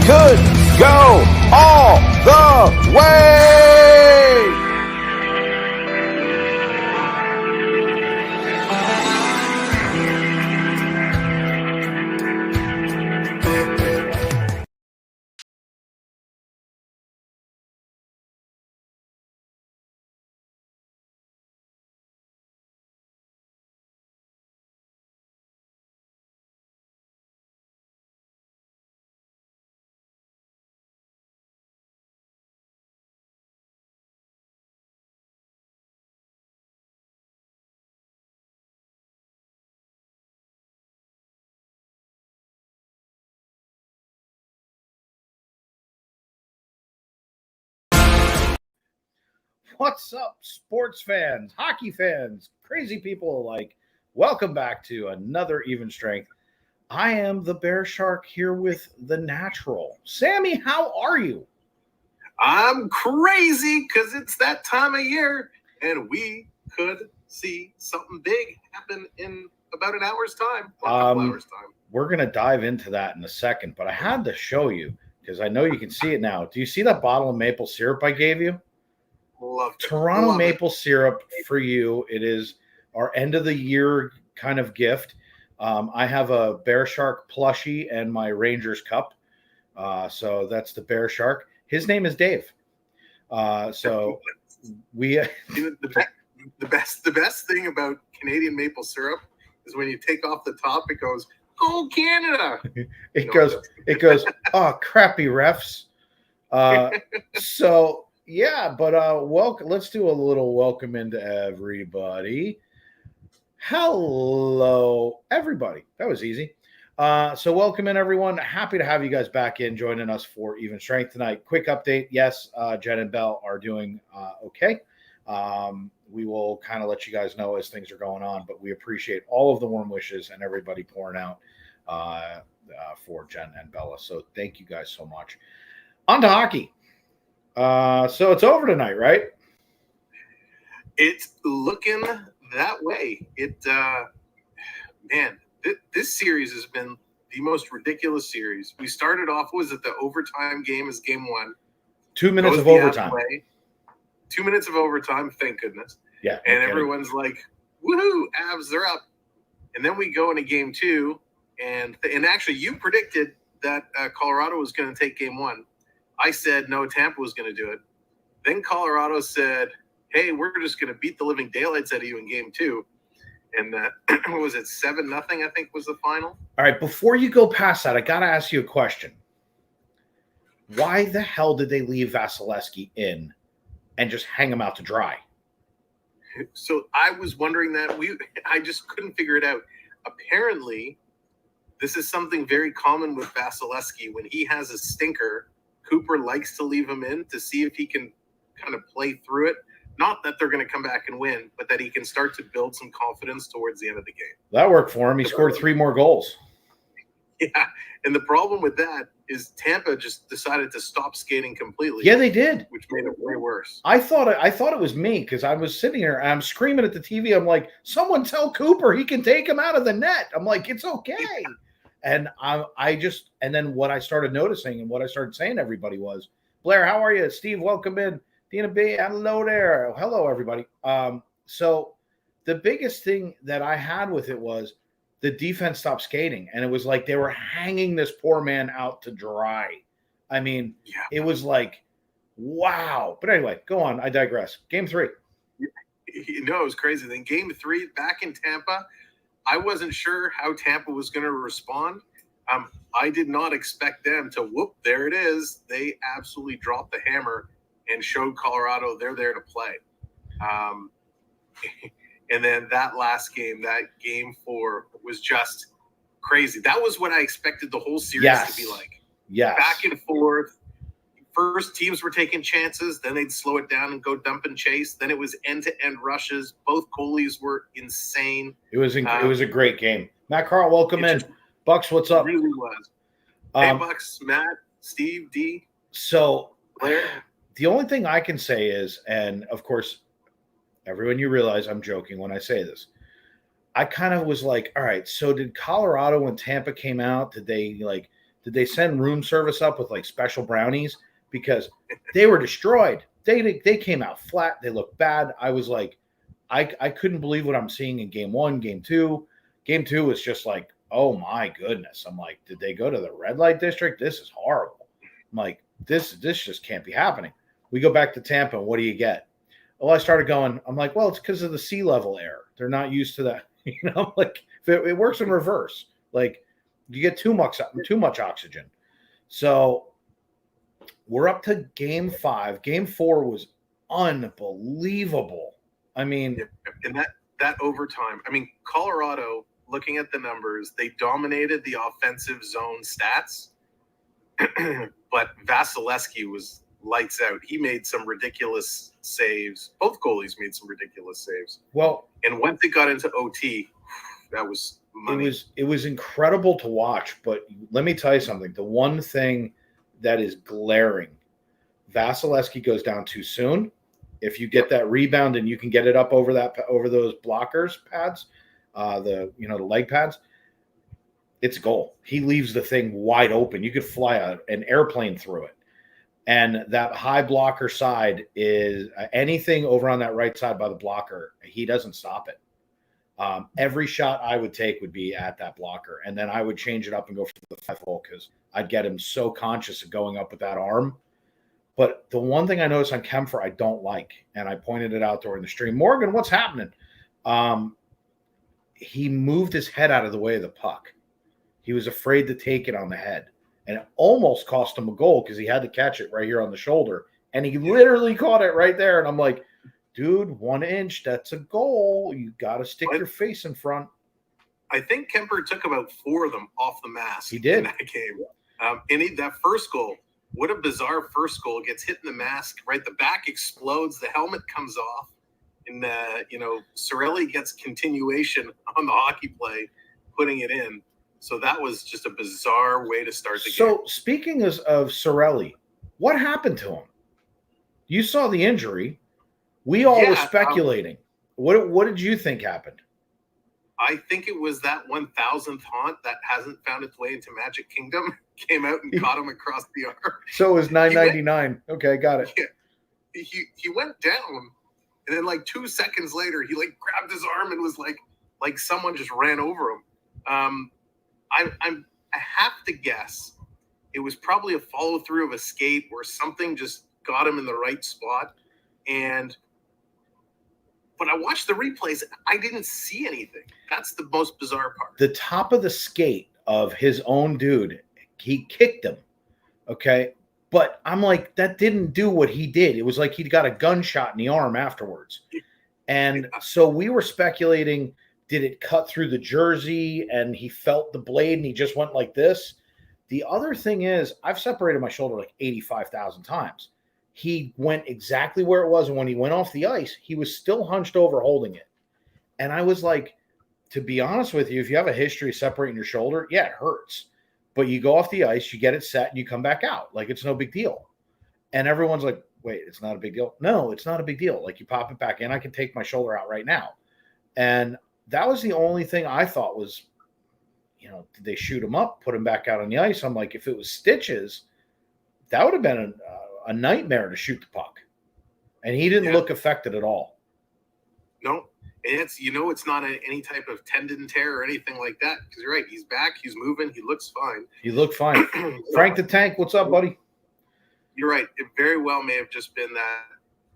could go all the way. What's up, sports fans, hockey fans, crazy people alike? Welcome back to another Even Strength. I am the BearShark here with the Natural. Sammy, how are you? I'm crazy because it's that time of year and we could see something big happen in about an hour's time or a couple hours time. We're going to dive into that in a second, but I had to show you because I know you can see it now. Do you see that bottle of maple syrup I gave you? Love it. Toronto Love maple syrup for you. It is our end of the year kind of gift. I have a BearShark plushie and my Rangers cup. So that's the BearShark. His name is Dave. So we the best thing about Canadian maple syrup is when you take off the top, it goes, "Oh, Canada!" it goes. Oh, crappy refs. So yeah, but welcome. Let's do a little welcome into everybody. Hello, everybody. That was easy. So welcome in, everyone. Happy to have you guys back in joining us for Even Strength tonight. Quick update. Yes, Jen and Belle are doing okay. We will kind of let you guys know as things are going on, but we appreciate all of the warm wishes and everybody pouring out for Jen and Bella. So thank you guys so much. On to hockey. So it's over tonight, right? It's looking that way. This series has been the most ridiculous series. We started off, was it the overtime game is game one? 2 minutes of overtime. 2 minutes of overtime, thank goodness. Yeah. And everyone's like, woohoo, Avs, they're up. And then we go into game two, and actually you predicted that Colorado was going to take game one. I said, no, Tampa was going to do it. Then Colorado said, hey, we're just going to beat the living daylights out of you in game two. And what was it, 7-0, I think was the final? All right, before you go past that, I got to ask you a question. Why the hell did they leave Vasilevsky in and just hang him out to dry? So I was wondering that. I just couldn't figure it out. Apparently, this is something very common with Vasilevsky. When he has a stinker, Cooper likes to leave him in to see if he can kind of play through it. Not that they're going to come back and win, but that he can start to build some confidence towards the end of the game. That worked for him. He scored 3 more goals. Yeah, and the problem with that is Tampa just decided to stop skating completely. Yeah, they did, which made it way worse. I thought it was me because I was sitting here and I'm screaming at the TV. I'm like, someone tell Cooper he can take him out of the net. I'm like, it's okay. Yeah. And and then what I started noticing and what I started saying to everybody was, Blair, how are you? Steve, welcome in. Dina B, hello there. Hello, everybody. So the biggest thing that I had with it was the defense stopped skating, and it was like they were hanging this poor man out to dry. I mean, yeah. It was like, wow. But anyway, go on. I digress. Game 3. You know, it was crazy. Then game 3, back in Tampa, I wasn't sure how Tampa was going to respond. I did not expect them to whoop. There it is. They absolutely dropped the hammer and showed Colorado they're there to play. And then that last game, that game 4, was just crazy. That was what I expected the whole series to be like. Yes. Back and forth. First, teams were taking chances. Then they'd slow it down and go dump and chase. Then it was end-to-end rushes. Both goalies were insane. It was a great game. Matt Carl, welcome in. Bucks, what's up? It really was. Hey, Bucks, Matt, Steve, D. So, Blair. The only thing I can say is, and of course, everyone, you realize I'm joking when I say this. I kind of was like, all right, so did Colorado when Tampa came out, did they like Did they send room service up with like special brownies? Because they were destroyed. They came out flat. They looked bad. I was like, I couldn't believe what I'm seeing in game 1, game 2. Game 2 was just like, oh my goodness. I'm like, did they go to the red light district? This is horrible. I'm like, this just can't be happening. We go back to Tampa, and what do you get? Well, I started going, I'm like, well, it's because of the sea level air. They're not used to that. Like it works in reverse. Like you get too much oxygen. So we're up to game 5. Game 4 was unbelievable. I mean, and that overtime. I mean, Colorado, looking at the numbers, they dominated the offensive zone stats, but Vasilevsky was lights out. He made some ridiculous saves. Both goalies made some ridiculous saves. Well, and once it got into OT, that was money. It was incredible to watch. But let me tell you something. The one thing that is glaring, Vasilevsky goes down too soon. If you get that rebound and you can get it up over those blockers pads, the leg pads, it's a goal. He leaves the thing wide open. You could fly an airplane through it. And that high blocker side is anything over on that right side by the blocker. He doesn't stop it. Every shot I would take would be at that blocker. And then I would change it up and go for the 5-hole because I'd get him so conscious of going up with that arm. But the one thing I noticed on Kempfer I don't like, and I pointed it out during the stream, Morgan, what's happening? He moved his head out of the way of the puck. He was afraid to take it on the head. And it almost cost him a goal because he had to catch it right here on the shoulder. And he literally caught it right there. And I'm like, dude, 1 inch, that's a goal. You got to stick your face in front. I think Kemper took about 4 of them off the mask. He did. In that game. And that first goal, what a bizarre first goal. Gets hit in the mask, right? The back explodes. The helmet comes off. And, Sorelli gets continuation on the hockey play, putting it in. So that was just a bizarre way to start the game. So speaking of Sorelli, what happened to him? You saw the injury. We all were speculating. What did you think happened? I think it was that 1,000th haunt that hasn't found its way into Magic Kingdom. Came out and caught him across the arm. So it was 999. Okay, got it. Yeah. He went down, and then like 2 seconds later, he like grabbed his arm and was like someone just ran over him. I have to guess it was probably a follow through of a skate where something just got him in the right spot. But I watched the replays. I didn't see anything. That's the most bizarre part. The top of the skate of his own dude, he kicked him. Okay. But I'm like, that didn't do what he did. It was like he got a gunshot in the arm afterwards. And so we were speculating, did it cut through the jersey and he felt the blade and he just went like this? The other thing is, I've separated my shoulder like 85,000 times. He went exactly where it was. And when he went off the ice, he was still hunched over holding it. And I was like, to be honest with you, if you have a history of separating your shoulder, yeah, it hurts. But you go off the ice, you get it set, and you come back out. Like, it's no big deal. And everyone's like, wait, it's not a big deal. No, it's not a big deal. Like, you pop it back in. I can take my shoulder out right now. And that was the only thing I thought was, did they shoot him up, put him back out on the ice? I'm like, if it was stitches, that would have been a nightmare to shoot the puck. And he didn't look affected at all. No. And it's not any type of tendon tear or anything like that. Because you're right. He's back. He's moving. He looks fine. He looked fine. Frank the Tank, what's up, buddy? You're right. It very well may have just been that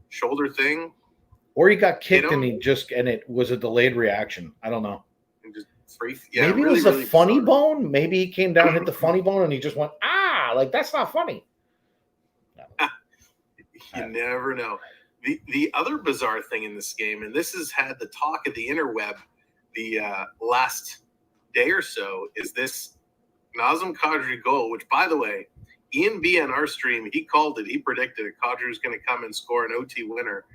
shoulder thing. Or he got kicked and it was a delayed reaction. I don't know. And just maybe it was a funny bone. Maybe he came down, hit the funny bone, and he just went, like, that's not funny. No. You never know. The other bizarre thing in this game, and this has had the talk of the interweb the last day or so, is this Nazem Kadri goal, which, by the way, Ian B on our stream, he called it. He predicted it. Kadri was going to come and score an OT winner.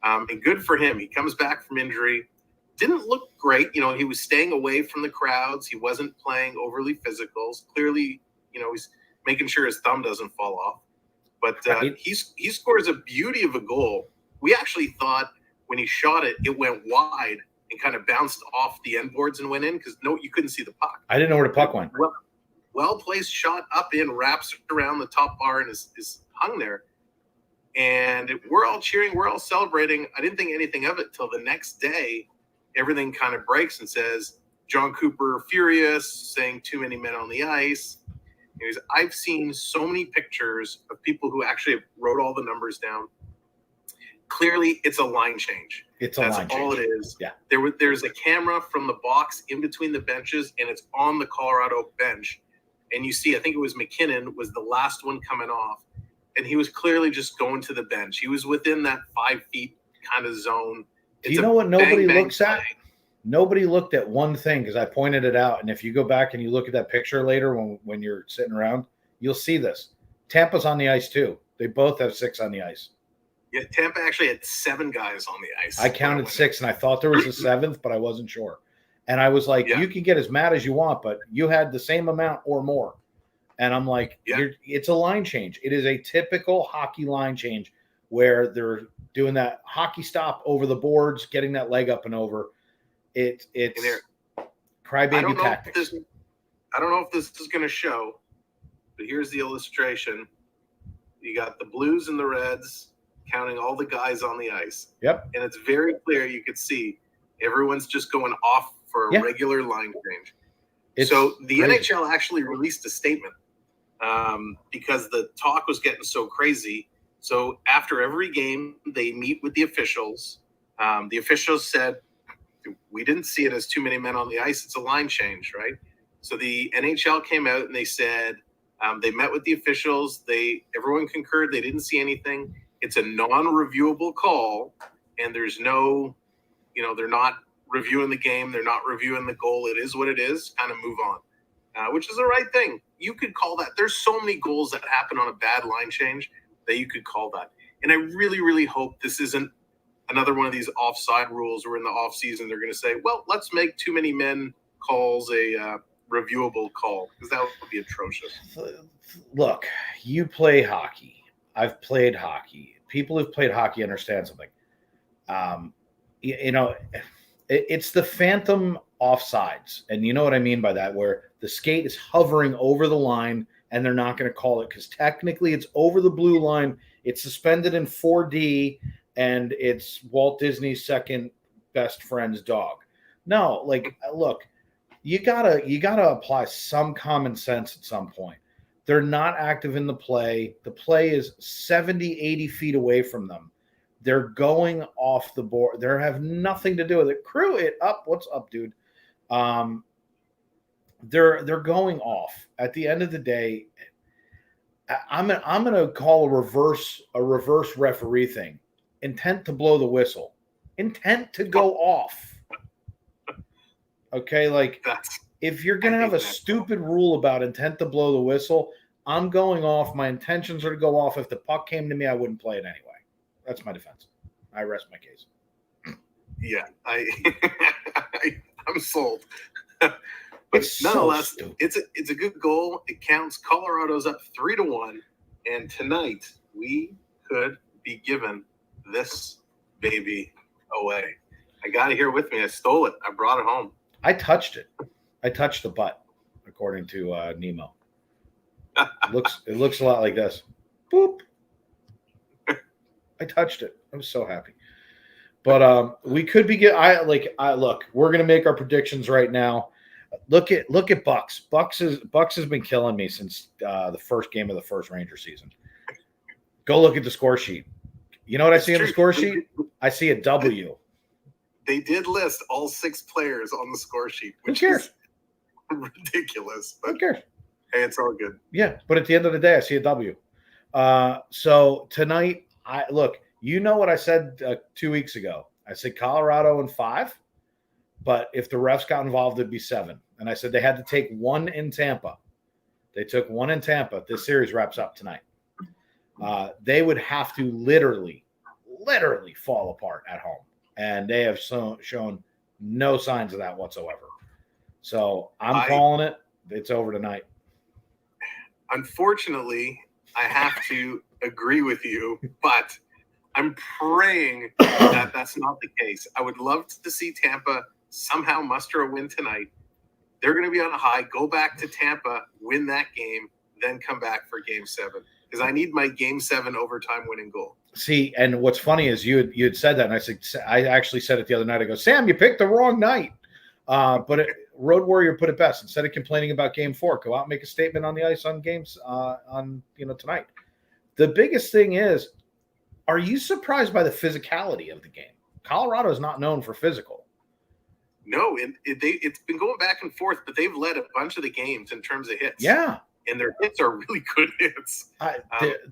And good for him. He comes back from injury. Didn't look great. He was staying away from the crowds. He wasn't playing overly physical. Clearly, he's making sure his thumb doesn't fall off. But he scores a beauty of a goal. We actually thought when he shot it, it went wide and kind of bounced off the end boards and went in because you couldn't see the puck. I didn't know where the puck went. well-placed shot up in, wraps around the top bar, and is hung there. And we're all cheering, we're all celebrating. I didn't think anything of it till the next day. Everything kind of breaks and says, John Cooper furious, saying too many men on the ice. I've seen so many pictures of people who actually wrote all the numbers down. Clearly, it's a line change. That's all it is. Yeah. There's a camera from the box in between the benches, and it's on the Colorado bench. And you see, I think it was McKinnon was the last one coming off. And he was clearly just going to the bench. He was within that 5 feet kind of zone. Do you know what nobody looks at? Nobody looked at one thing, because I pointed it out. And if you go back and you look at that picture later when you're sitting around, you'll see this. Tampa's on the ice too. They both have 6 on the ice. Yeah, Tampa actually had 7 guys on the ice. I counted 6, and I thought there was a 7th, but I wasn't sure. And I was like, You can get as mad as you want, but you had the same amount or more. And I'm like, it's a line change. It is a typical hockey line change where they're doing that hockey stop over the boards, getting that leg up and over. It's crybaby tactics. I don't know if this is going to show, but here's the illustration. You got the Blues and the Reds counting all the guys on the ice. Yep. And it's very clear. You could see everyone's just going off for a regular line change. So the crazy. NHL actually released a statement because the talk was getting so crazy. So after every game, they meet with the officials. The officials said, we didn't see it as too many men on the ice. It's a line change, right? So the NHL came out and they said they met with the officials. Everyone concurred. They didn't see anything. It's a non-reviewable call, and there's no, they're not reviewing the game. They're not reviewing the goal. It is what it is. Kind of move on, which is the right thing. You could call that. There's so many goals that happen on a bad line change that you could call that. And I really, really hope this isn't another one of these offside rules where in the off season they're going to say, well, let's make too many men calls a reviewable call, because that would be atrocious. Look, you play hockey. I've played hockey. People who've played hockey understand something. It's the phantom offsides. And you know what I mean by that, where the skate is hovering over the line and they're not going to call it because technically it's over the blue line. It's suspended in 4D and it's Walt Disney's second best friend's dog. No, look, you gotta apply some common sense at some point. They're not active in the play. The play is 70, 80 feet away from them. They're going off the board. They have nothing to do with it. Crew it up. What's up, dude? They're going off. At the end of the day, I'm gonna call a reverse referee thing. Intent to blow the whistle. Intent to go off. Okay, if you're gonna have a stupid rule about intent to blow the whistle, I'm going off. My intentions are to go off. If the puck came to me, I wouldn't play it anyway. That's my defense. I rest my case. Yeah, I'm sold. But nonetheless, so it's a good goal. It counts. Colorado's up 3-1, and tonight we could be given this baby away. I got it here with me. I stole it. I brought it home. I touched it. I touched the butt, according to Nemo. It looks a lot like this. Boop. I touched it. I was so happy. But we could be look, we're gonna make our predictions right now. Look at Bucks. Bucks has been killing me since the first game of the first Ranger season. Go look at the score sheet. You know what I see on the score sheet? I see a W. They did list all 6 players on the score sheet, which is ridiculous. But who cares? Hey, it's all good. Yeah, but at the end of the day, I see a W. So tonight, you know what I said 2 weeks ago. I said Colorado in 5, but if the refs got involved, it'd be 7. And I said they had to take 1 in Tampa. They took 1 in Tampa. This series wraps up tonight. They would have to literally fall apart at home. And they have shown no signs of that whatsoever. So I'm calling it. It's over tonight. Unfortunately, I have to agree with you, but I'm praying that that's not the case. I would love to see Tampa somehow muster a win tonight. They're going to be on a high, go back to Tampa, win that game, then come back for game 7. Because I need my game 7 overtime winning goal. See, and what's funny is you had said that, and I actually said it the other night. I go, Sam, you picked the wrong night. But Road Warrior put it best. Instead of complaining about game 4, go out and make a statement on the ice on games tonight. The biggest thing is, are you surprised by the physicality of the game? Colorado is not known for physical. No, it's been going back and forth, but they've led a bunch of the games in terms of hits. Yeah. And their hits are really good hits.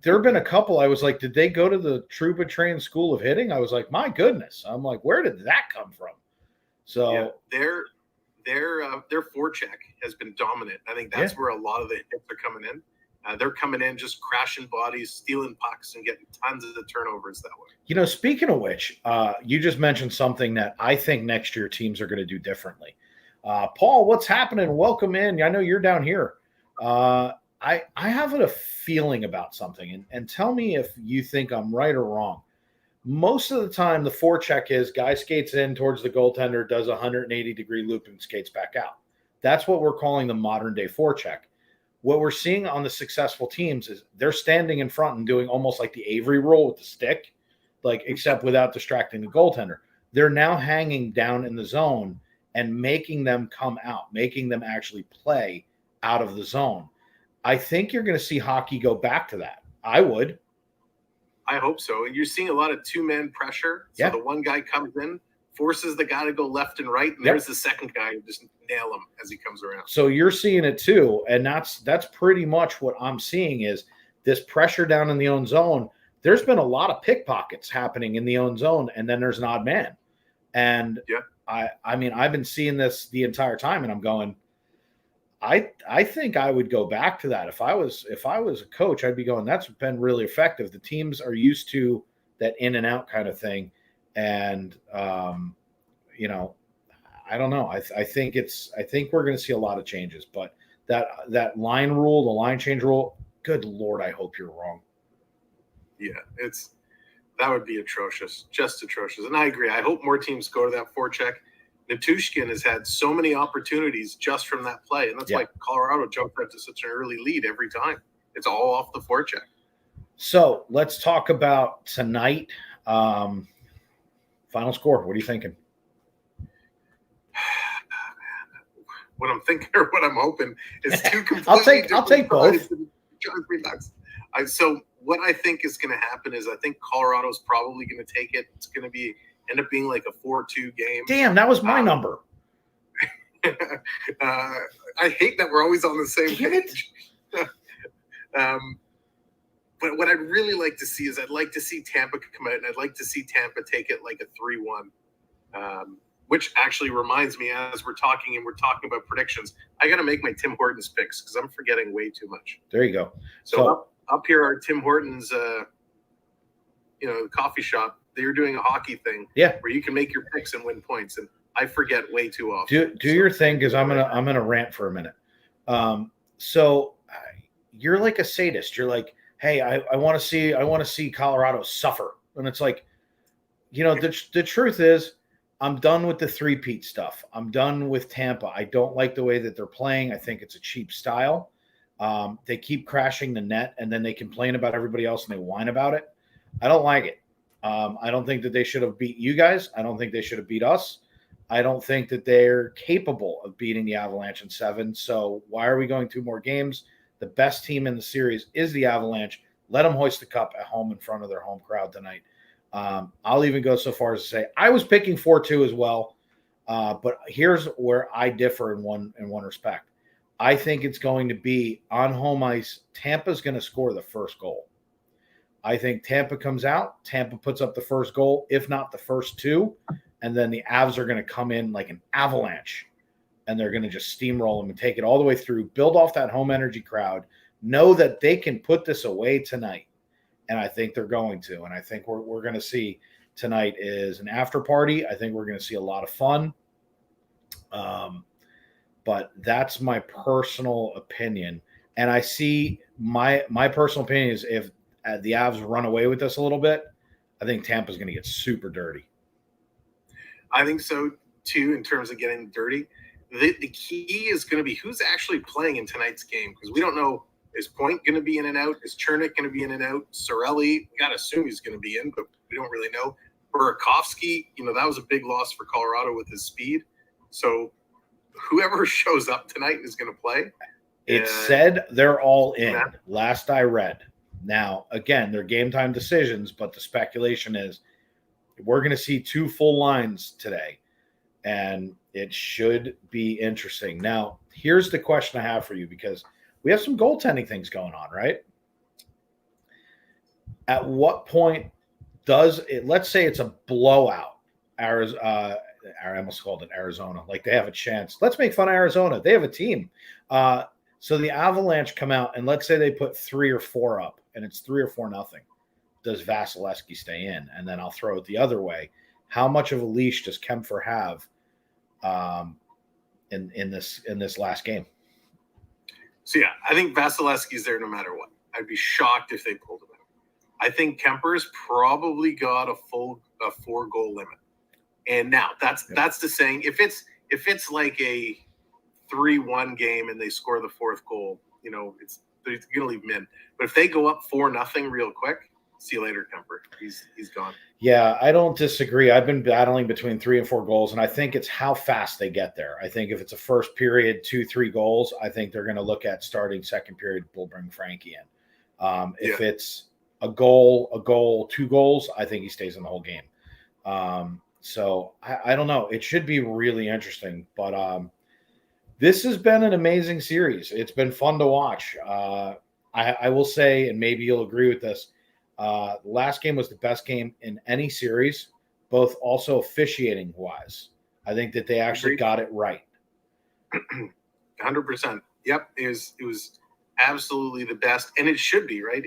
There have been a couple. I was like, did they go to the Trouba Train School of Hitting? I was like, my goodness. I'm like, where did that come from? So yeah, their forecheck has been dominant. I think that's where a lot of the hits are coming in. They're coming in just crashing bodies, stealing pucks, and getting tons of the turnovers that way. Speaking of which, you just mentioned something that I think next year teams are going to do differently. Paul, what's happening? Welcome in. I know you're down here. I have a feeling about something, and tell me if you think I'm right or wrong. Most of the time, the forecheck is guy skates in towards the goaltender, does a 180-degree loop, and skates back out. That's what we're calling the modern-day forecheck. What we're seeing on the successful teams is they're standing in front and doing almost like the Avery roll with the stick, except without distracting the goaltender. They're now hanging down in the zone and making them come out, making them actually play out of the zone. I think you're going to see hockey go back to that. I would. I hope so. You're seeing a lot of two-man pressure. So the one guy comes in, forces the guy to go left and right, and there's the second guy who just nail him as he comes around. So you're seeing it too, and that's pretty much what I'm seeing is this pressure down in the own zone. There's been a lot of pickpockets happening in the own zone, and then there's an odd man. And I mean, I've been seeing this the entire time, and I'm going, I think I would go back to that. If I was a coach, I'd be going, that's been really effective. The teams are used to that in and out kind of thing. And, I don't know. I think we're going to see a lot of changes, but that line rule, the line change rule, good Lord, I hope you're wrong. Yeah, that would be atrocious, just atrocious. And I agree. I hope more teams go to that forecheck. Natushkin has had so many opportunities just from that play, and that's why Colorado jumped up to such an early lead every time. It's all off the forecheck. So let's talk about tonight. Final score. What are you thinking? What I'm thinking or what I'm hoping is two completely I'll take both. So what I think is going to happen is I think Colorado's probably going to take it. It's going to end up being like a 4-2 game. Damn, that was my number. I hate that we're always on the same page. But what I'd really like to see is I'd like to see Tampa come out, and I'd like to see Tampa take it like a 3-1. Which actually reminds me, as we're talking about predictions, I got to make my Tim Hortons picks because I'm forgetting way too much. There you go. So up here, our Tim Hortons, coffee shop, they're doing a hockey thing, where you can make your picks and win points, and I forget way too often. Do your thing because I'm gonna rant for a minute. So you're like a sadist. You're like, hey, I want to see Colorado suffer, and it's like, the truth is, I'm done with the three-peat stuff. I'm done with Tampa. I don't like the way that they're playing. I think it's a cheap style. They keep crashing the net, and then they complain about everybody else, and they whine about it. I don't like it. I don't think that they should have beat you guys. I don't think they should have beat us. I don't think that they're capable of beating the Avalanche in 7. So why are we going 2 more games? The best team in the series is the Avalanche. Let them hoist the cup at home in front of their home crowd tonight. I'll even go so far as to say I was picking 4-2 as well. But here's where I differ in one respect. I think it's going to be on home ice. Tampa's going to score the first goal. I think Tampa comes out. Tampa puts up the first goal, if not the first 2. And then the Avs are going to come in like an avalanche. And they're going to just steamroll them and take it all the way through, build off that home energy crowd, know that they can put this away tonight. And I think they're going to. And I think we're going to see tonight is an after party. I think we're going to see a lot of fun. But that's my personal opinion. And I see my personal opinion is if the Avs run away with this a little bit, I think Tampa's going to get super dirty. I think so, too, in terms of getting dirty. the key is going to be who's actually playing in tonight's game, because we don't know. Is Point going to be in and out? Is Chernick going to be in and out? Sorelli, we got to assume he's going to be in, but we don't really know. Burakovsky, that was a big loss for Colorado with his speed. So whoever shows up tonight is going to play. It said they're all in, last I read. Now, again, they're game time decisions, but the speculation is we're going to see 2 full lines today, and it should be interesting. Now, here's the question I have for you, because we have some goaltending things going on, right? At what point does it, let's say it's a blowout, I almost called it Arizona, like they have a chance. Let's make fun of Arizona. They have a team. So the Avalanche come out, and let's say they put 3 or 4 up, and it's 3 or 4 nothing. Does Vasilevsky stay in? And then I'll throw it the other way. How much of a leash does Kempfer have in this last game? So, yeah, I think Vasilevsky's there no matter what. I'd be shocked if they pulled him out. I think Kemper's probably got a 4-goal limit. And now that's the saying. If it's like a 3-1 game and they score the 4th goal, they're going to leave him in. But if they go up 4-0 real quick, see you later, Kemper. He's gone. Yeah, I don't disagree. I've been battling between 3 and 4 goals, and I think it's how fast they get there. I think if it's a first period, 2-3 goals, I think they're going to look at starting second period. We'll bring Frankie in. If it's a goal, 2 goals, I think he stays in the whole game. So I don't know. It should be really interesting, but this has been an amazing series. It's been fun to watch. I will say, and maybe you'll agree with this, the last game was the best game in any series, both also officiating wise. I think that they actually got it right. 100%. Yep. It was absolutely the best. And it should be, right?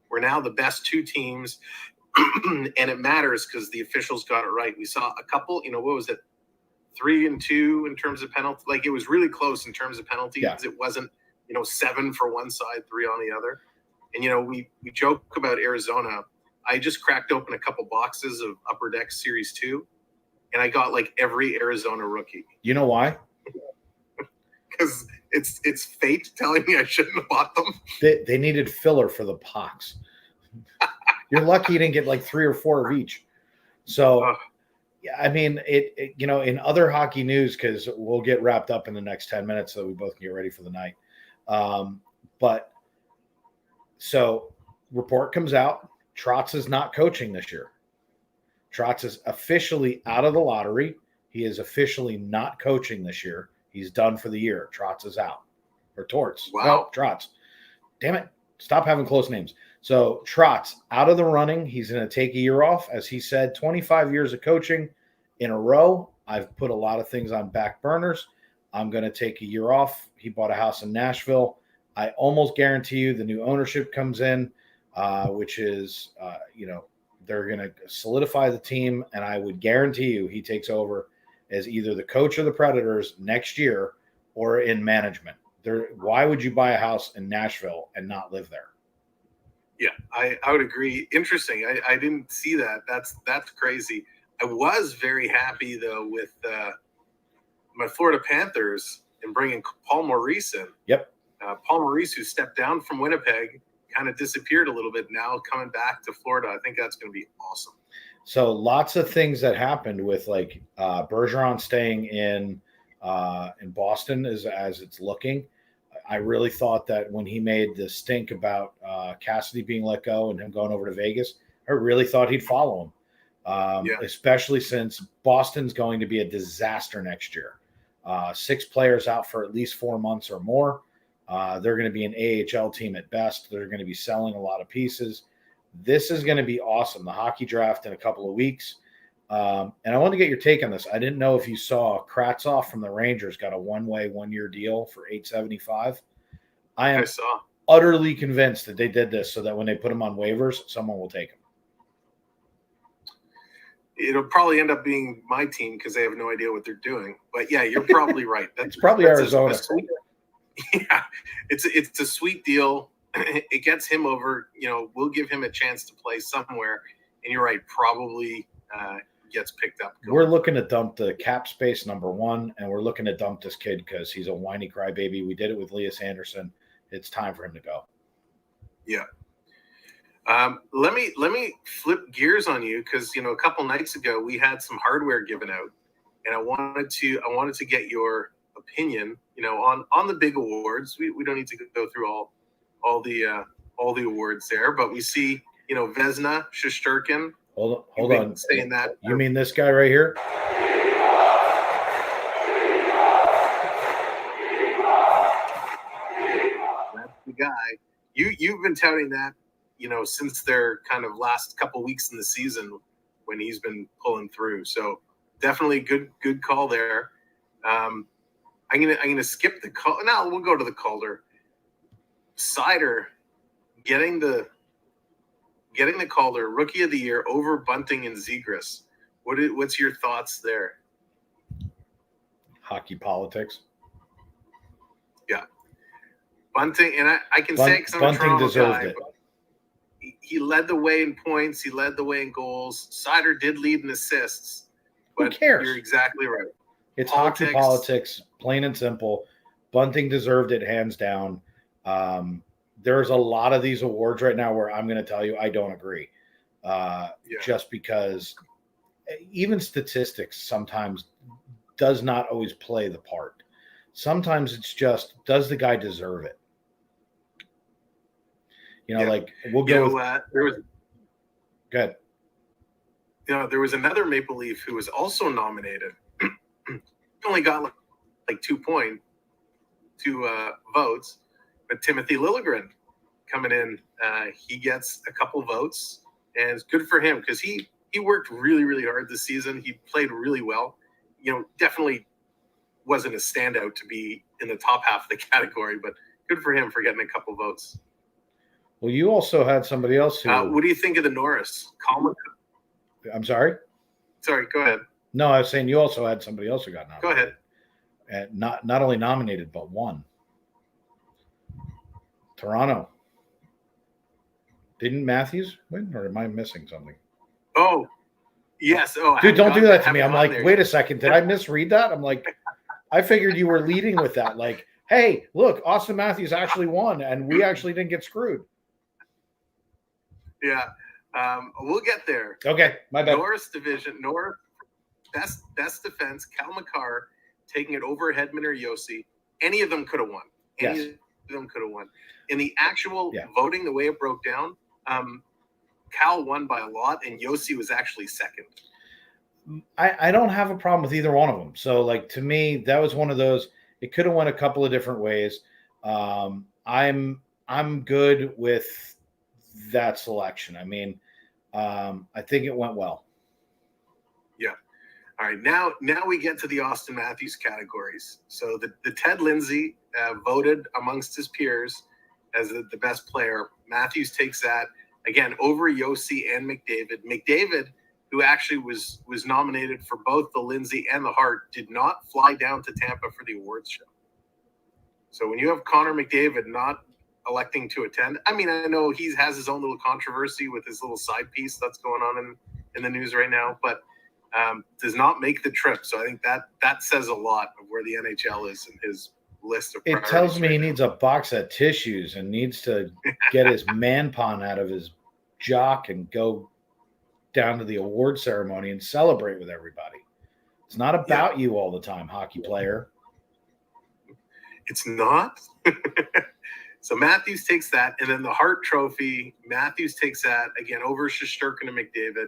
We're now the best 2 teams and it matters because the officials got it right. We saw a couple, what was it? 3 and 2 in terms of penalty. Like it was really close in terms of penalties. Yeah. It wasn't, 7 for one side, 3 on the other. And, we joke about Arizona. I just cracked open a couple boxes of Upper Deck Series 2, and I got like every Arizona rookie. You know why? Because it's fate telling me I shouldn't have bought them. They needed filler for the pucks. You're lucky you didn't get like 3 or 4 of each. So, yeah, I mean, it in other hockey news, because we'll get wrapped up in the next 10 minutes so we both can get ready for the night. But so report comes out, Trotz is not coaching this year. Trotz is officially out of the lottery. He is officially not coaching this year. He's done for the year. Trotz is out. Or Torts. Wow. No, Trotz. Damn it. Stop having close names. So Trotz out of the running. He's going to take a year off. As he said, 25 years of coaching in a row. I've put a lot of things on back burners. I'm going to take a year off. He bought a house in Nashville. I almost guarantee you the new ownership comes in, which is, they're going to solidify the team. And I would guarantee you he takes over as either the coach of the Predators next year or in management. Why would you buy a house in Nashville and not live there? Yeah, I would agree. Interesting. I didn't see that. That's crazy. I was very happy, though, with my Florida Panthers and bringing Paul Maurice in. Yep. Paul Maurice, who stepped down from Winnipeg, kind of disappeared a little bit, now coming back to Florida. I think that's going to be awesome. So lots of things that happened with like Bergeron staying in Boston as it's looking. I really thought that when he made the stink about Cassidy being let go and him going over to Vegas, I really thought he'd follow him, especially since Boston's going to be a disaster next year. 6 players out for at least 4 months or more. They're going to be an AHL team at best. They're going to be selling a lot of pieces. This is going to be awesome. The hockey draft in a couple of weeks. And I want to get your take on this. I didn't know if you saw Kravtsov from the Rangers got a 1-year deal for $875. I saw. Utterly convinced that they did this so that when they put him on waivers, someone will take him. It'll probably end up being my team because they have no idea what they're doing. But yeah, you're probably right. It's probably Arizona. It's a sweet deal. It gets him over. We'll give him a chance to play somewhere. And you're right, probably gets picked up. We're looking to dump the cap space, number one, and we're looking to dump this kid because he's a whiny crybaby. We did it with Elias Anderson. It's time for him to go. Yeah. Let me flip gears on you because a couple nights ago we had some hardware given out, and I wanted to get your opinion, on the big awards. We don't need to go through all the awards there, but we see Vezina, Shesterkin. Hold on. Saying that. You mean this guy right here? That's the guy. You've been touting that, since their kind of last couple weeks in the season when he's been pulling through. So definitely good call there. I'm gonna skip the call. Now we'll go to the Calder. Seider getting the Calder Rookie of the Year over Bunting and Zegras. What's your thoughts there? Hockey politics. Yeah, Bunting, and I can say because I'm a Toronto guy. He led the way in points. He led the way in goals. Seider did lead in assists. But who cares? You're exactly right. It's hockey politics, plain and simple. Bunting deserved it hands down. There's a lot of these awards right now where I'm going to tell you I don't agree. Just because even statistics sometimes does not always play the part. Sometimes it's just, does the guy deserve it? Like we'll go. Good. There was another Maple Leaf who was also nominated. Only got like 2 votes, but Timothy Liljegren coming in, he gets a couple votes, and it's good for him because he worked really, really hard this season. He played really well. Definitely wasn't a standout to be in the top half of the category, but good for him for getting a couple votes. Well, you also had somebody else who. What do you think of the Norris? I'm sorry? Sorry, go ahead. No, I was saying you also had somebody else who got nominated. Go ahead. And not only nominated, but won. Toronto. Didn't Matthews win, or am I missing something? Oh, yes. Oh, dude, don't do that to me. I'm like, wait a second. Did I misread that? I'm like, I figured you were leading with that. Like, hey, look, Austin Matthews actually won, and we actually didn't get screwed. Yeah. We'll get there. Okay, my bad. Norris division, best defense, Cal McCarr taking it over Hedman or Yossi. Any of them could have won. Any of them could have won. In the actual voting, the way it broke down, Cal won by a lot, and Yossi was actually second. I don't have a problem with either one of them. So, like, to me, that was one of those. It could have went a couple of different ways. I'm good with that selection. I mean, I think it went well. Yeah. All right. Now we get to the Austin Matthews categories. So the Ted Lindsay voted amongst his peers as the best player. Matthews takes that again over Yossi and McDavid. McDavid, who actually was nominated for both the Lindsay and the Hart, did not fly down to Tampa for the awards show. So when you have Connor McDavid not electing to attend, I mean, I know he has his own little controversy with his little side piece that's going on in the news right now, but does not make the trip. So I think that says a lot of where the NHL is in his list of priorities. It tells me he needs a box of tissues and needs to get his man pon out of his jock and go down to the award ceremony and celebrate with everybody. It's not about you all the time, hockey player. It's not. So Matthews takes that, and then the Hart Trophy, Matthews takes that again over Shesterkin and McDavid.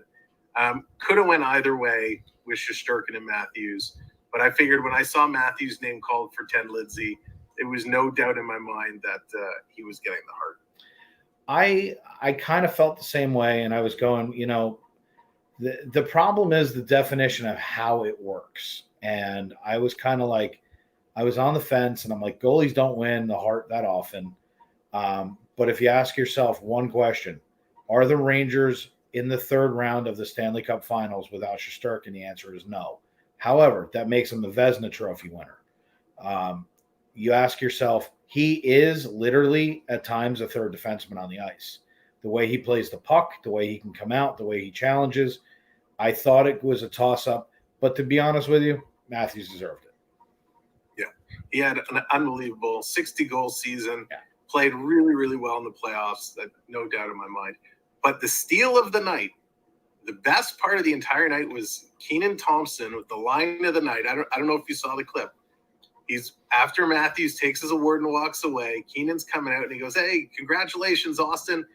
Could have went either way with Shesterkin and Matthews, but I figured when I saw Matthews' name called for Ted Lindsay, it was no doubt in my mind that he was getting the Hart. I kind of felt the same way, and I was going, the problem is the definition of how it works. And I was kind of like, I was on the fence, and I'm like, goalies don't win the Hart that often. But if you ask yourself one question, are the Rangers in the third round of the Stanley Cup Finals without Shesterkin? The answer is no. However, that makes him the Vezina Trophy winner. You ask yourself, he is literally at times a third defenseman on the ice. The way he plays the puck, the way he can come out, the way he challenges. I thought it was a toss-up, but to be honest with you, Matthews deserved it. Yeah, he had an unbelievable 60-goal season. Yeah. Played really, really well in the playoffs. That no doubt in my mind. But the steal of the night, the best part of the entire night was Keenan Thompson with the line of the night. I don't know if you saw the clip. He's after Matthews takes his award and walks away. Keenan's coming out and he goes, "Hey, congratulations, Austin.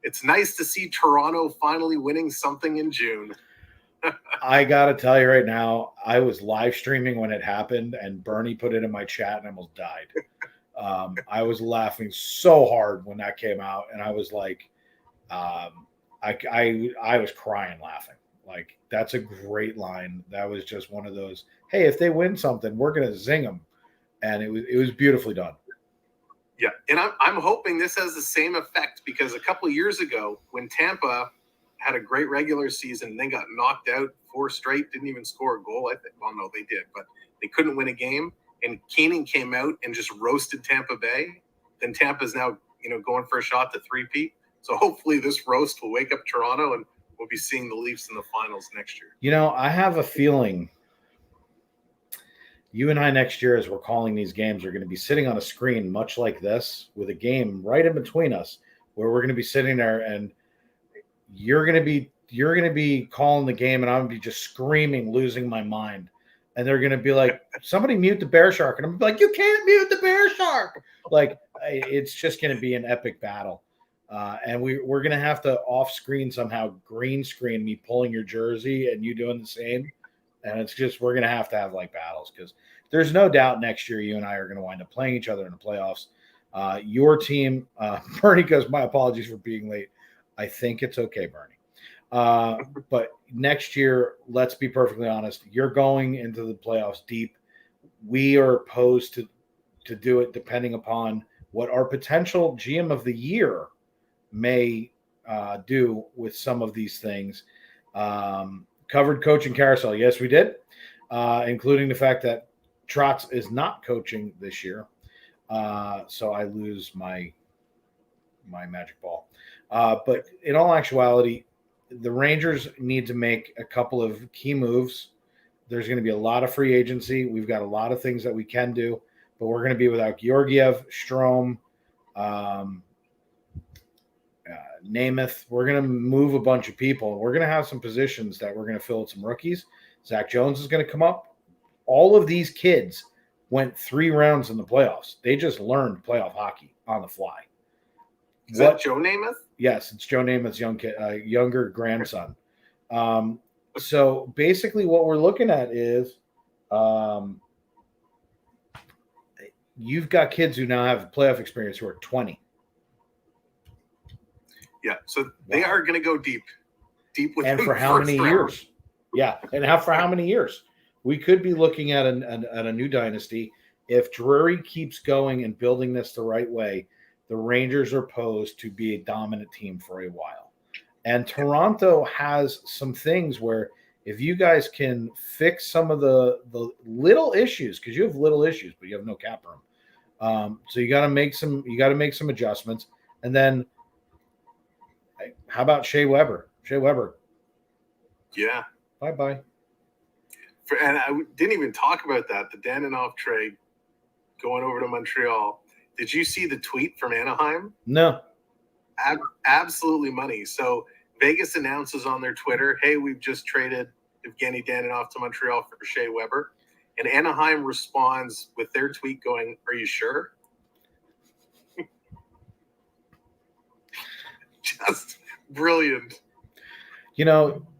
It's nice to see Toronto finally winning something in June." I gotta tell you right now, I was live streaming when it happened, and Bernie put it in my chat and I almost died. I was laughing so hard when that came out, and I was like, I was crying laughing. Like, that's a great line. That was just one of those, hey, if they win something, we're gonna zing them, and it was beautifully done. Yeah, and I'm hoping this has the same effect, because a couple of years ago when Tampa had a great regular season and then got knocked out 4 straight, didn't even score a goal. I think, well, no, they did, but they couldn't win a game. And Keenan came out and just roasted Tampa Bay. Then Tampa's now, going for a shot to 3-peat. So hopefully this roast will wake up Toronto and we'll be seeing the Leafs in the finals next year. I have a feeling you and I next year, as we're calling these games, are going to be sitting on a screen much like this with a game right in between us, where we're going to be sitting there and you're going to be calling the game and I'm going to be just screaming, losing my mind. And they're going to be like, somebody mute the BearShark. And I'm going to be like, you can't mute the BearShark. Like, it's just going to be an epic battle. And we're going to have to off screen somehow green screen me pulling your jersey and you doing the same. And it's just, we're going to have like battles, because there's no doubt next year you and I are going to wind up playing each other in the playoffs. Your team, Bernie goes, my apologies for being late. I think it's okay, Bernie. But next year, let's be perfectly honest, you're going into the playoffs deep. We are posed to do it depending upon what our potential GM of the year may do with some of these things. Covered coaching carousel. Yes, we did, including the fact that Trotz is not coaching this year. So I lose my magic ball. But in all actuality, the Rangers need to make a couple of key moves. There's going to be a lot of free agency. We've got a lot of things that we can do, but we're going to be without Georgiev, Strome, Namath. We're going to move a bunch of people. We're going to have some positions that we're going to fill with some rookies. Zach Jones is going to come up. All of these kids went 3 rounds in the playoffs. They just learned playoff hockey on the fly. Is that Joe Namath? Yes, it's Joe Namath's younger grandson. So basically what we're looking at is you've got kids who now have playoff experience who are 20. Yeah, so they are going to go deep with. And for how many years? Yeah, and for how many years? We could be looking at a new dynasty if Drury keeps going and building this the right way. The Rangers are posed to be a dominant team for a while. And Toronto has some things where if you guys can fix some of the little issues, because you have little issues, but you have no cap room. So you got to make some adjustments. And then how about Shea Weber? Yeah. Bye-bye. And I didn't even talk about that, the Danilov trade going over to Montreal. Did you see the tweet from Anaheim? No. Absolutely money. So Vegas announces on their Twitter, hey, we've just traded Evgeny Danilov to Montreal for Shea Weber. And Anaheim responds with their tweet going, are you sure? Just brilliant.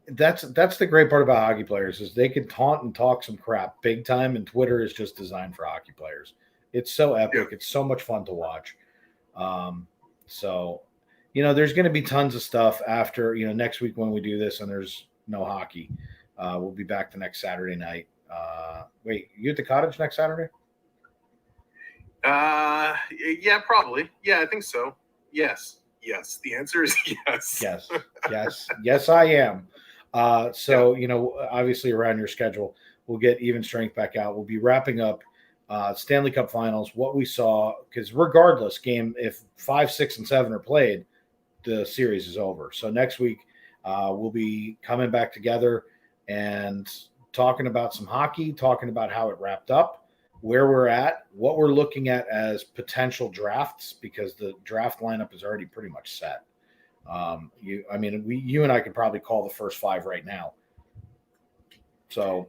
That's the great part about hockey players is they can taunt and talk some crap big time, and Twitter is just designed for hockey players. It's so epic. Yeah. It's so much fun to watch. So, there's going to be tons of stuff after, next week when we do this and there's no hockey. We'll be back the next Saturday night. Wait, you at the Cottage next Saturday? Yeah, probably. Yeah, I think so. Yes. The answer is yes. Yes, I am. Obviously around your schedule, we'll get Even Strength back out. We'll be wrapping up Stanley Cup Finals, what we saw, because regardless, if 5, 6, and 7 are played, the series is over. So next week, we'll be coming back together. and talking about some hockey, talking about how it wrapped up, where we're at, what we're looking at as potential drafts, because the draft lineup is already pretty much set. You and I could probably call the first 5 right now. So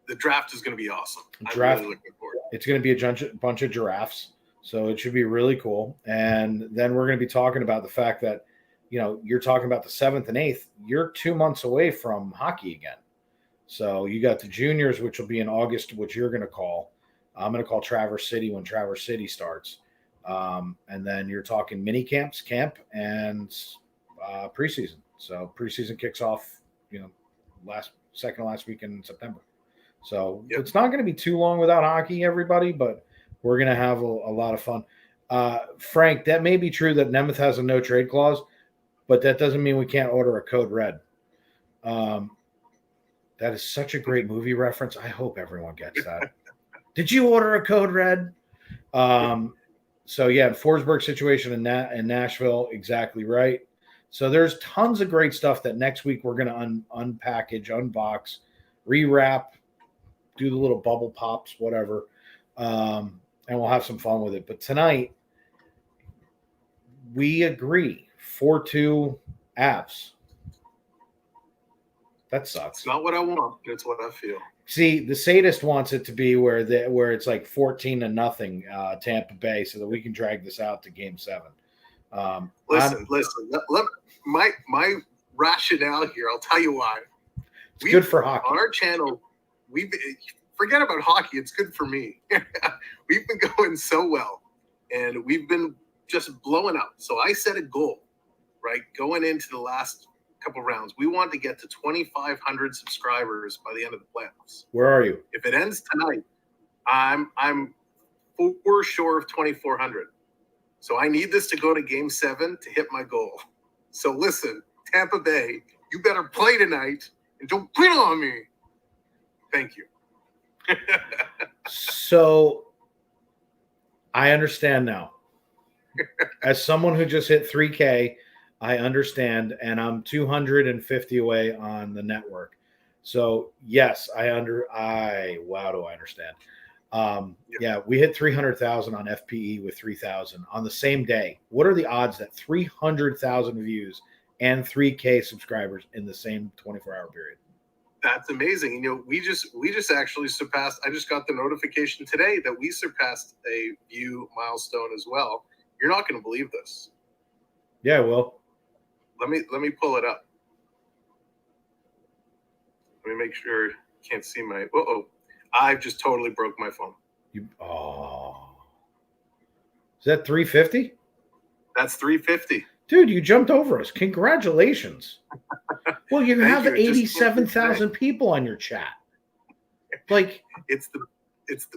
the draft is going to be awesome. I'm really looking forward. It's going to be a bunch of giraffes, so it should be really cool. And then we're going to be talking about the fact that, you're talking about the 7th and 8th. You're 2 months away from hockey again. So you got the juniors, which will be in August, which you're going to call. I'm going to call Traverse City when Traverse City starts. And then you're talking mini camps, camp, and preseason. So preseason kicks off, last weekend in September. So It's not going to be too long without hockey, everybody, but we're going to have a lot of fun. Frank, that may be true that Nemeth has a no trade clause, but that doesn't mean we can't order a Code Red. That is such a great movie reference. I hope everyone gets that. Did you order a Code Red? Forsberg situation in Nashville, exactly right. So there's tons of great stuff that next week we're going to unpackage, unbox, rewrap, do the little bubble pops, whatever, and we'll have some fun with it. But tonight, we agree 4-2 Avs. That sucks. It's not what I want. It's what I feel. See, the sadist wants it to be where it's like 14-0 Tampa Bay, so that we can drag this out to Game 7. Listen. My rationale here. I'll tell you why. It's good for hockey. On our channel, forget about hockey. It's good for me. We've been going so well, and we've been just blowing up. So I set a goal, right, going into the last couple rounds. We want to get to 2,500 subscribers by the end of the playoffs. Where are you? If it ends tonight, I'm for sure of 2,400. So I need this to go to Game 7 to hit my goal. So listen, Tampa Bay, you better play tonight and don't quit on me. Thank you. So I understand now. As someone who just hit 3K, I understand, and I'm 250 away on the network. So yes, do I understand. We hit 300,000 on FPE with 3,000 on the same day. What are the odds that 300,000 views and 3K subscribers in the same 24-hour period? That's amazing. We just actually surpassed. I just got the notification today that we surpassed a view milestone as well. You're not going to believe this. Yeah, well. Let me pull it up. Let me make sure you can't see my. I've just totally broke my phone. Is that 350? That's 350. Dude, you jumped over us. Congratulations. Well, you have 87,000 people on your chat. Like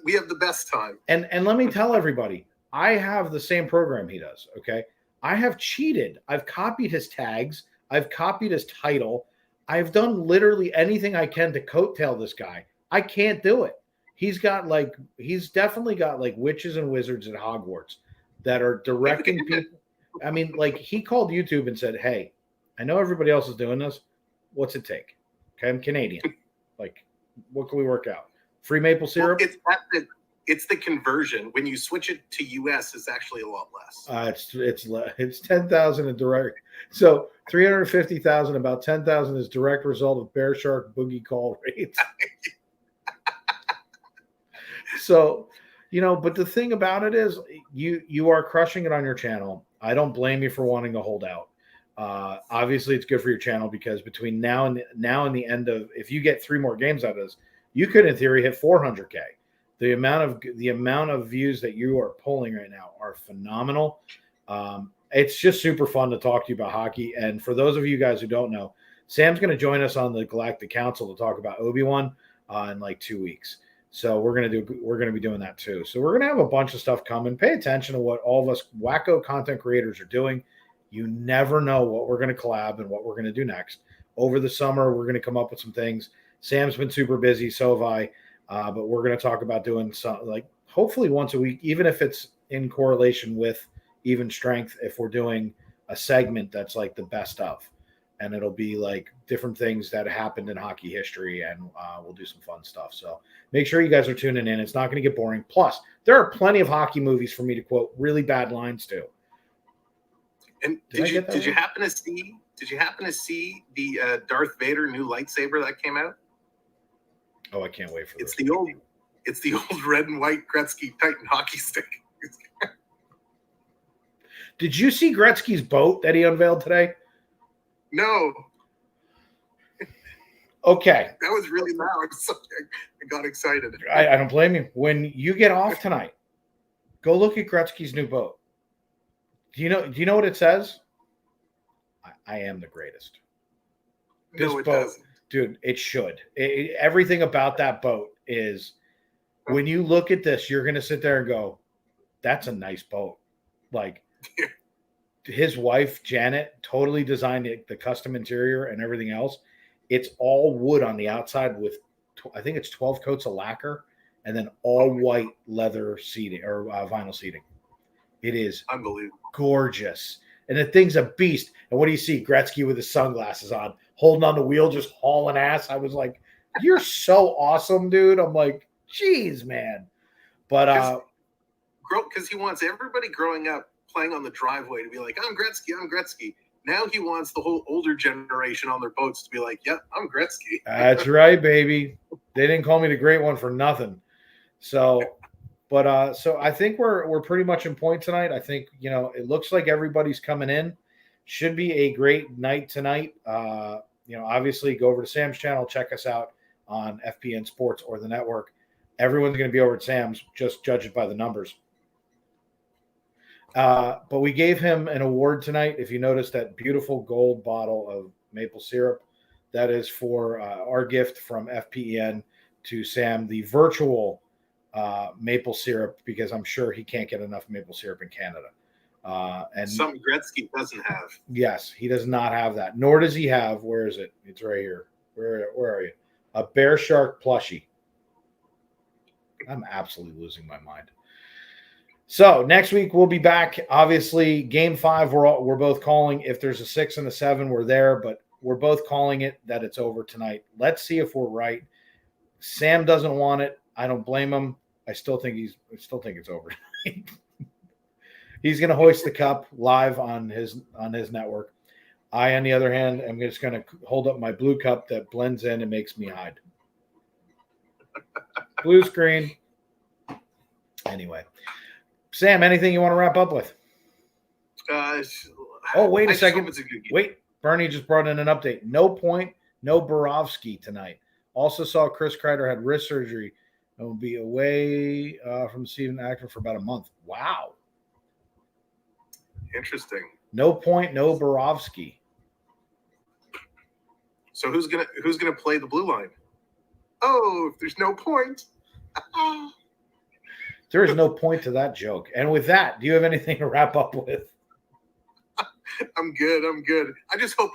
we have the best time. And let me tell everybody, I have the same program he does, okay? I have cheated. I've copied his tags. I've copied his title. I've done literally anything I can to coattail this guy. I can't do it. He's definitely got like witches and wizards at Hogwarts that are directing people. I mean, like he called YouTube and said, "Hey, I know everybody else is doing this. What's it take? Okay, I'm Canadian. Like, what can we work out? Free maple syrup?" Well, it's the conversion. When you switch it to US, it's actually a lot less. It's 10,000 in direct. So 350,000, about 10,000 is direct result of BearShark boogie call rates. So, but the thing about it is you are crushing it on your channel. I don't blame you for wanting to hold out. Obviously, it's good for your channel because between now and the end of, if you get 3 more games out of this, you could in theory hit 400K. The amount of views that you are pulling right now are phenomenal. It's just super fun to talk to you about hockey. And for those of you guys who don't know, Sam's going to join us on the Galactic Council to talk about Obi-Wan in like 2 weeks. So we're going to be doing that too. So we're going to have a bunch of stuff coming. Pay attention to what all of us wacko content creators are doing. You never know what we're going to collab and what we're going to do next. Over the summer, we're going to come up with some things. Sam's been super busy, so have I. But we're going to talk about doing some, like hopefully once a week, even if it's in correlation with even strength, if we're doing a segment that's like the best of. and it'll be like different things that happened in hockey history, and we'll do some fun stuff. So make sure you guys are tuning in. It's not going to get boring. Plus, there are plenty of hockey movies for me to quote really bad lines to. And did you happen to see the Darth Vader new lightsaber that came out? Oh, I can't wait for this. It's the old red and white Gretzky Titan hockey stick. Did you see Gretzky's boat that he unveiled today? No. Okay. That was really loud. So I got excited. I don't blame you. When you get off tonight, go look at Gretzky's new boat. Do you know what it says? I am the greatest. This no, it boat, doesn't. Dude, it should. Everything about that boat is, when you look at this, you're going to sit there and go, that's a nice boat. Like, his wife, Janet, totally designed it, the custom interior and everything else. It's all wood on the outside with, I think it's 12 coats of lacquer, and then all white leather seating or vinyl seating. It is unbelievable, gorgeous. And the thing's a beast. And what do you see? Gretzky with his sunglasses on, holding on the wheel, just hauling ass. I was like, you're so awesome, dude. I'm like, geez, man. But because he wants everybody growing up playing on the driveway to be like, I'm Gretzky. Now he wants the whole older generation on their boats to be like, yep, I'm Gretzky. That's right, baby. They didn't call me the great one for nothing. So I think we're pretty much in point tonight. I think, it looks like everybody's coming in. Should be a great night tonight. Obviously go over to Sam's channel, check us out on FPN Sports or the network. Everyone's going to be over at Sam's, just judge it by the numbers. But we gave him an award tonight. If you notice that beautiful gold bottle of maple syrup, that is for our gift from FPEN to Sam, the virtual maple syrup, because I'm sure he can't get enough maple syrup in Canada. And something Gretzky doesn't have. Yes, he does not have that. Nor does he have, where is it? It's right here. Where are you? A BearShark plushie. I'm absolutely losing my mind. So next week we'll be back. Obviously, Game 5 we're both calling. If there's a 6 and a 7, we're there, but we're both calling it that it's over tonight. Let's see if we're right. Sam doesn't want it. I don't blame him. I still think it's over tonight. He's going to hoist the cup live on his network. I, on the other hand, am just going to hold up my blue cup that blends in and makes me hide. Blue screen. Anyway. Sam, anything you want to wrap up with? Wait a second. Wait, Bernie just brought in an update. No point, no Borowski tonight. Also saw Chris Kreider had wrist surgery and will be away from the season active for about a month. Wow. Interesting. No point, no Borowski. So who's gonna play the blue line? Oh, if there's no point. There is no point to that joke. And with that, do you have anything to wrap up with? I'm good. I just hope,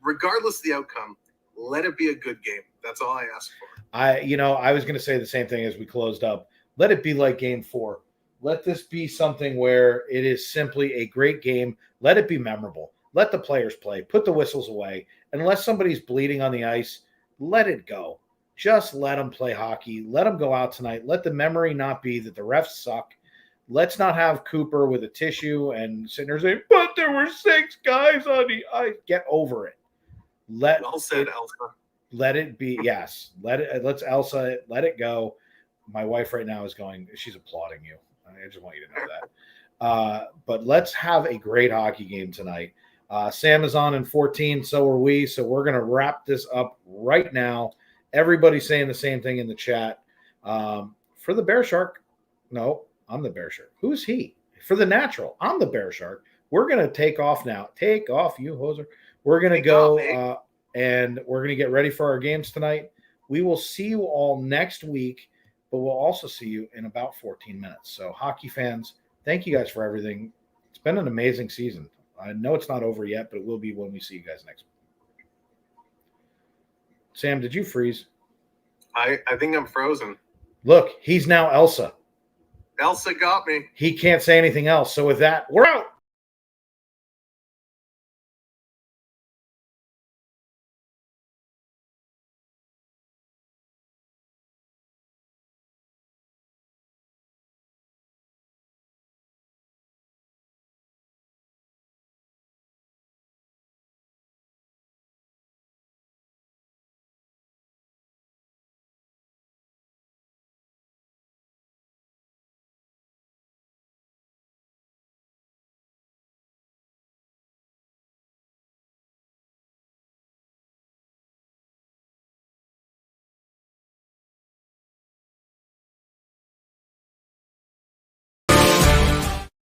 regardless of the outcome, let it be a good game. That's all I ask for. I was going to say the same thing as we closed up. Let it be like Game 4. Let this be something where it is simply a great game. Let it be memorable. Let the players play. Put the whistles away. Unless somebody's bleeding on the ice, let it go. Just let them play hockey. Let them go out tonight. Let the memory not be that the refs suck. Let's not have Cooper with a tissue and sitting there saying, but there were 6 guys on the ice. Get over it. Well said, Elsa. Let it be. Yes. Let's Elsa. Let it go. My wife right now is going, she's applauding you. I just want you to know that. But let's have a great hockey game tonight. Sam is on in 14. So are we. So we're going to wrap this up right now. Everybody's saying the same thing in the chat. For the BearShark, no, I'm the BearShark. Who's he? For the Natural, I'm the BearShark. We're going to take off now. Take off, you hoser. We're going to go and we're going to get ready for our games tonight. We will see you all next week, but we'll also see you in about 14 minutes. So, hockey fans, thank you guys for everything. It's been an amazing season. I know it's not over yet, but it will be when we see you guys next week. Sam, did you freeze? I think I'm frozen. Look, he's now Elsa. Elsa got me. He can't say anything else. So with that, we're out.